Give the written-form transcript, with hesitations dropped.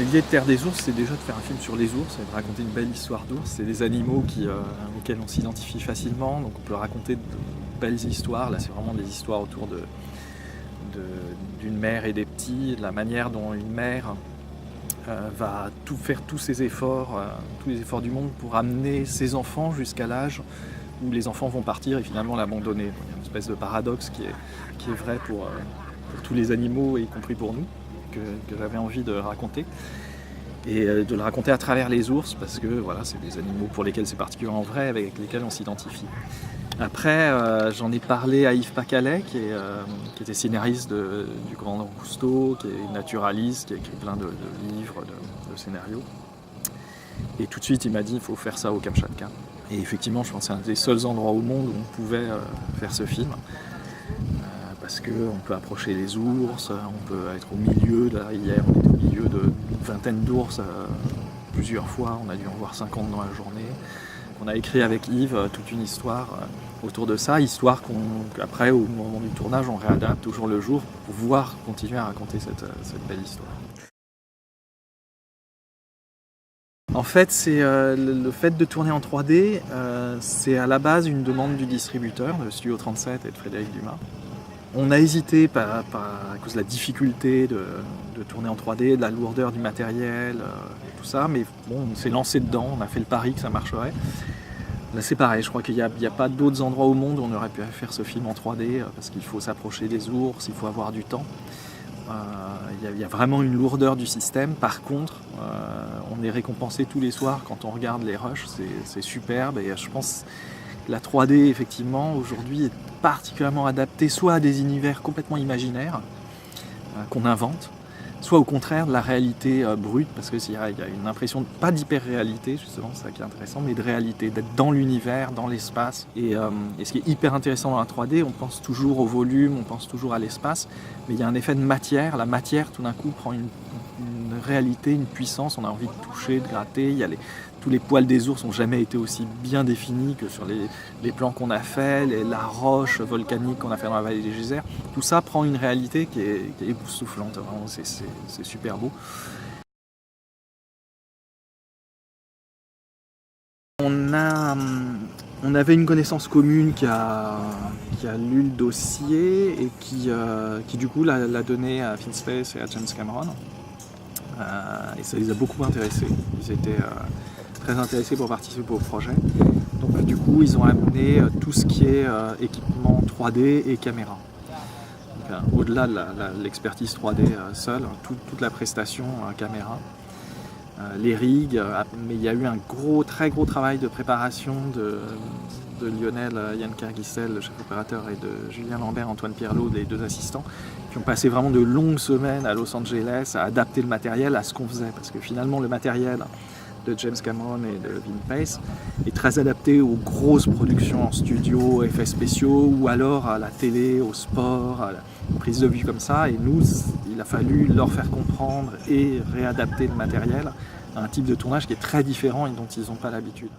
L'idée de Terre des ours, c'est déjà de faire un film sur les ours et de raconter une belle histoire d'ours. C'est des animaux auxquels on s'identifie facilement, donc on peut raconter de belles histoires. Là, c'est vraiment des histoires autour d'une mère et des petits, de la manière dont une mère va faire tous les efforts du monde pour amener ses enfants jusqu'à l'âge où les enfants vont partir et finalement l'abandonner. Il y a une espèce de paradoxe qui est vrai pour tous les animaux, y compris pour nous, que j'avais envie de raconter. Et de le raconter à travers les ours, parce que voilà, c'est des animaux pour lesquels c'est particulièrement vrai, avec lesquels on s'identifie. Après, j'en ai parlé à Yves Pacalet, qui était scénariste du Commandant Cousteau, qui est naturaliste, qui a écrit plein de livres, de scénarios. Et tout de suite, il m'a dit, il faut faire ça au Kamchatka. Et effectivement, je pense que c'est un des seuls endroits au monde où on pouvait faire ce film. Parce qu'on peut approcher les ours, on peut être au milieu, là, hier on était au milieu d'une vingtaine d'ours plusieurs fois, on a dû en voir 50 dans la journée. On a écrit avec Yves toute une histoire autour de ça, histoire qu'après au moment du tournage on réadapte toujours le jour pour pouvoir continuer à raconter cette belle histoire. En fait, c'est le fait de tourner en 3D, c'est à la base une demande du distributeur, de Studio 37 et de Frédéric Dumas. On a hésité à cause de la difficulté de tourner en 3D, de la lourdeur du matériel, tout ça, mais bon, on s'est lancé dedans, on a fait le pari que ça marcherait. Là c'est pareil, je crois qu'il n'y a pas d'autres endroits au monde où on aurait pu faire ce film en 3D, parce qu'il faut s'approcher des ours, il faut avoir du temps. Il y a vraiment une lourdeur du système. Par contre, on est récompensé tous les soirs quand on regarde les rushs, c'est superbe, et je pense que la 3D effectivement aujourd'hui est particulièrement adaptée soit à des univers complètement imaginaires qu'on invente, soit au contraire de la réalité brute, parce qu'il y a une impression, pas d'hyper-réalité justement, c'est ça qui est intéressant, mais de réalité, d'être dans l'univers, dans l'espace. Et ce qui est hyper intéressant dans la 3D, on pense toujours au volume, on pense toujours à l'espace, mais il y a un effet de matière. La matière tout d'un coup prend une réalité, une puissance, on a envie de toucher, de gratter. Tous les poils des ours n'ont jamais été aussi bien définis que sur les plans qu'on a fait, la roche volcanique qu'on a fait dans la vallée des geysers. Tout ça prend une réalité qui est époustouflante, vraiment, c'est super beau. On avait une connaissance commune qui a lu le dossier et qui du coup l'a donné à FinSpace et à James Cameron. Et ça les a beaucoup intéressés. Ils étaient très intéressés pour participer au projet. Donc du coup, ils ont amené tout ce qui est équipement 3D et caméra. Au-delà de l'expertise 3D seule, toute la prestation caméra, les rigs, mais il y a eu un très gros travail de préparation de Lionel Yann Kerguissel, le chef opérateur, et de Julien Lambert, Antoine Pierlot, les deux assistants, qui ont passé vraiment de longues semaines à Los Angeles à adapter le matériel à ce qu'on faisait, parce que finalement le matériel de James Cameron et de Vin Pace est très adapté aux grosses productions en studio, effets spéciaux, ou alors à la télé, au sport, à la prise de vue comme ça. Et nous, il a fallu leur faire comprendre et réadapter le matériel à un type de tournage qui est très différent et dont ils n'ont pas l'habitude.